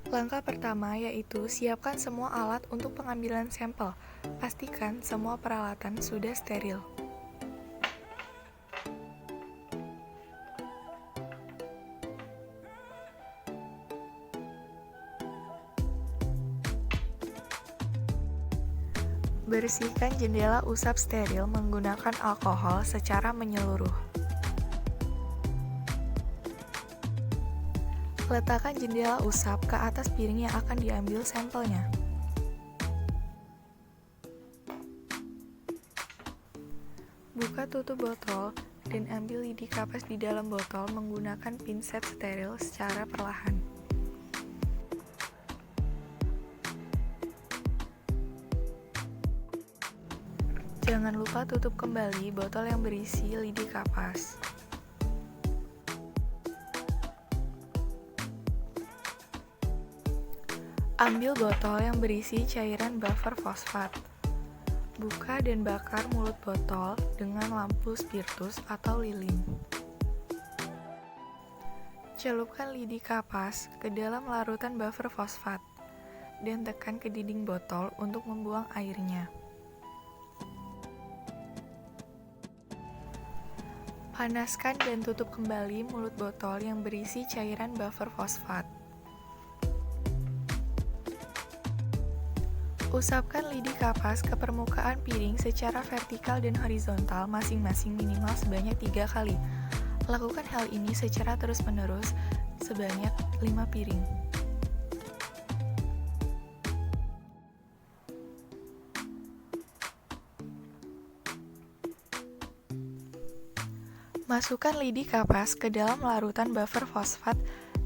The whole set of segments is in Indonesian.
Langkah pertama yaitu siapkan semua alat untuk pengambilan sampel. Pastikan semua peralatan sudah steril. Bersihkan jendela usap steril menggunakan alkohol secara menyeluruh. Letakkan jendela usap ke atas piring yang akan diambil sampelnya. Buka tutup botol dan ambil lidi kapas di dalam botol menggunakan pinset steril secara perlahan. Jangan lupa tutup kembali botol yang berisi lidi kapas. Ambil botol yang berisi cairan buffer fosfat. Buka dan bakar mulut botol dengan lampu spiritus atau lilin. Celupkan lidi kapas ke dalam larutan buffer fosfat dan tekan ke dinding botol untuk membuang airnya. Panaskan dan tutup kembali mulut botol yang berisi cairan buffer fosfat. Usapkan lidi kapas ke permukaan piring secara vertikal dan horizontal masing-masing minimal sebanyak 3 kali. Lakukan hal ini secara terus-menerus sebanyak 5 piring. Masukkan lidi kapas ke dalam larutan buffer fosfat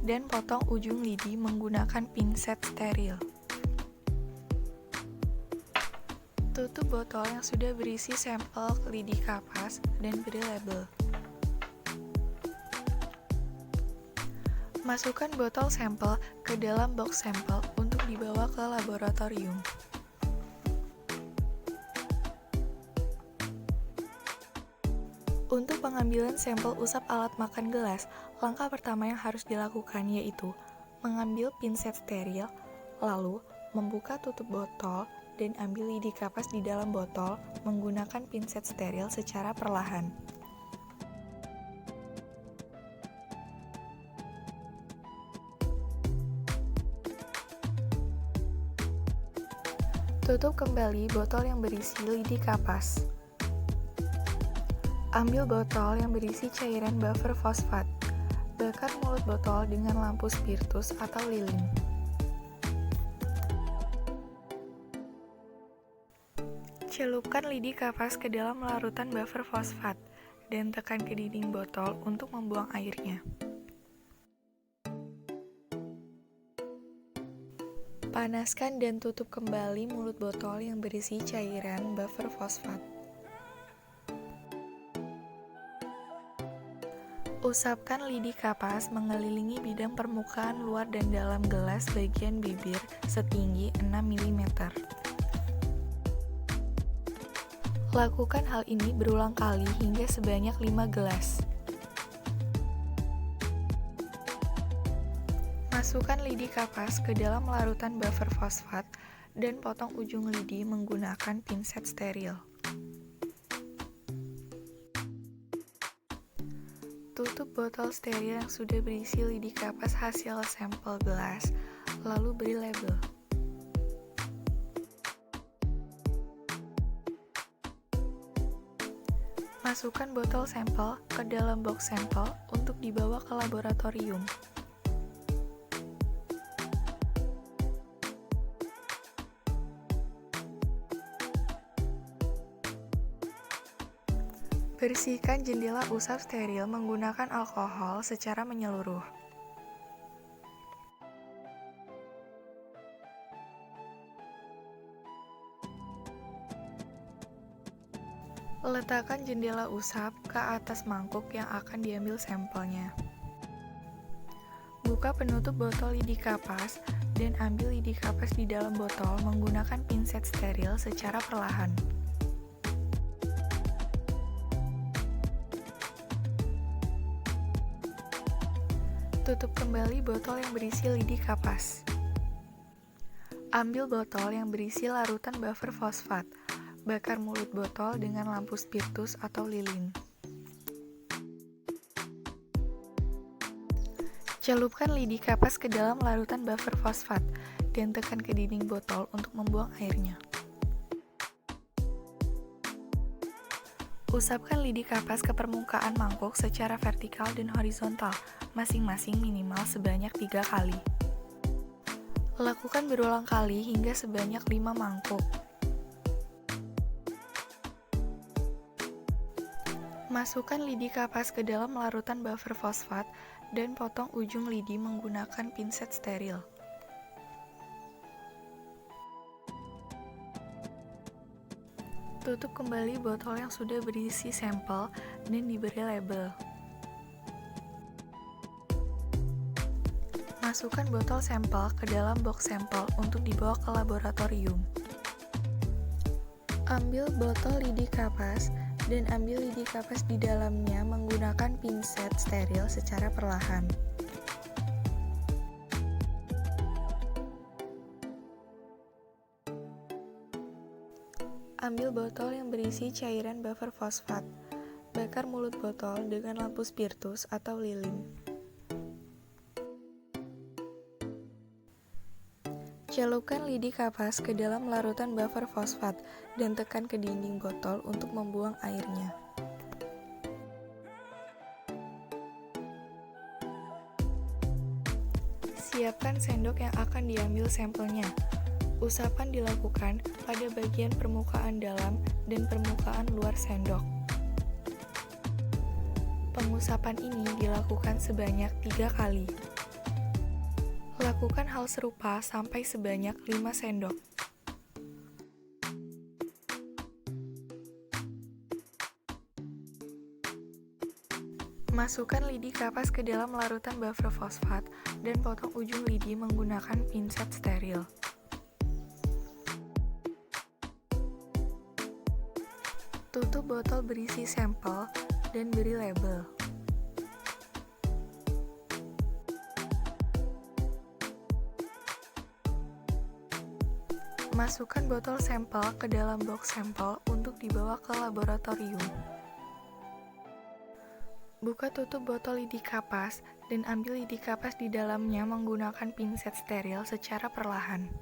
dan potong ujung lidi menggunakan pinset steril. Tutup botol yang sudah berisi sampel lidi kapas dan beri label. Masukkan botol sampel ke dalam box sampel untuk dibawa ke laboratorium. Untuk pengambilan sampel usap alat makan gelas, langkah pertama yang harus dilakukan yaitu mengambil pinset steril, lalu membuka tutup botol dan ambil lidi kapas di dalam botol menggunakan pinset steril secara perlahan. Tutup kembali botol yang berisi lidi kapas. Ambil botol yang berisi cairan buffer fosfat. Bakar mulut botol dengan lampu spiritus atau lilin. Celupkan lidi kapas ke dalam larutan buffer fosfat dan tekan ke dinding botol untuk membuang airnya. Panaskan dan tutup kembali mulut botol yang berisi cairan buffer fosfat. Usapkan lidi kapas mengelilingi bidang permukaan luar dan dalam gelas bagian bibir setinggi 6 mm. Lakukan hal ini berulang kali hingga sebanyak 5 gelas. Masukkan lidi kapas ke dalam larutan buffer fosfat dan potong ujung lidi menggunakan pinset steril. Tutup botol steril yang sudah berisi lidi kapas hasil sampel gelas, lalu beri label. Masukkan botol sampel ke dalam box sampel untuk dibawa ke laboratorium. Bersihkan jendela usap steril menggunakan alkohol secara menyeluruh. Letakkan jendela usap ke atas mangkuk yang akan diambil sampelnya. Buka penutup botol lidi kapas dan ambil lidi kapas di dalam botol menggunakan pinset steril secara perlahan. Tutup kembali botol yang berisi lidi kapas. Ambil botol yang berisi larutan buffer fosfat. Bakar mulut botol dengan lampu spiritus atau lilin. Celupkan lidi kapas ke dalam larutan buffer fosfat dan tekan ke dinding botol untuk membuang airnya. Usapkan lidi kapas ke permukaan mangkuk secara vertikal dan horizontal, masing-masing minimal sebanyak 3 kali. Lakukan berulang kali hingga sebanyak 5 mangkuk. Masukkan lidi kapas ke dalam larutan buffer fosfat dan potong ujung lidi menggunakan pinset steril. Tutup kembali botol yang sudah berisi sampel dan diberi label. Masukkan botol sampel ke dalam box sampel untuk dibawa ke laboratorium. Ambil botol lidi kapas dan ambil lidi kapas di dalamnya menggunakan pinset steril secara perlahan. Ambil botol yang berisi cairan buffer fosfat. Bakar mulut botol dengan lampu spiritus atau lilin. Celupkan lidi kapas ke dalam larutan buffer fosfat dan tekan ke dinding botol untuk membuang airnya. Siapkan sendok yang akan diambil sampelnya. Usapan dilakukan pada bagian permukaan dalam dan permukaan luar sendok. Pengusapan ini dilakukan sebanyak 3 kali. Lakukan hal serupa sampai sebanyak 5 sendok. Masukkan lidi kapas ke dalam larutan buffer fosfat dan potong ujung lidi menggunakan pinset steril. Tutup botol berisi sampel dan beri label. Masukkan botol sampel ke dalam box sampel untuk dibawa ke laboratorium. Buka tutup botol lidi kapas dan ambil lidi kapas di dalamnya menggunakan pinset steril secara perlahan.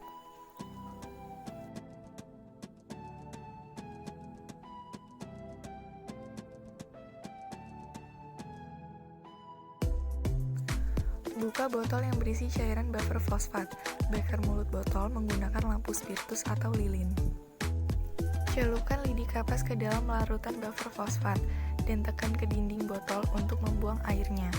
Buka botol yang berisi cairan buffer fosfat. Bakar mulut botol menggunakan lampu spiritus atau lilin. Celupkan lidi kapas ke dalam larutan buffer fosfat dan tekan ke dinding botol untuk membuang airnya.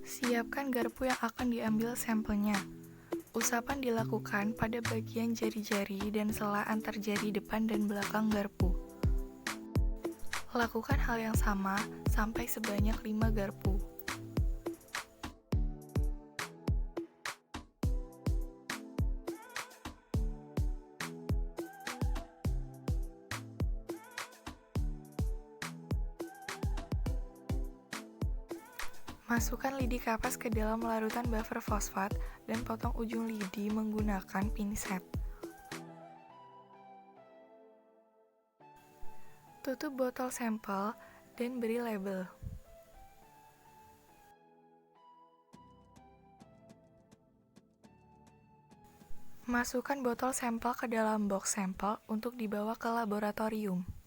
Siapkan garpu yang akan diambil sampelnya. Usapan dilakukan pada bagian jari-jari dan sela antar jari depan dan belakang garpu. Lakukan hal yang sama sampai sebanyak 5 garpu. Masukkan lidi kapas ke dalam larutan buffer fosfat dan potong ujung lidi menggunakan pinset. Tutup botol sampel dan beri label. Masukkan botol sampel ke dalam box sampel untuk dibawa ke laboratorium.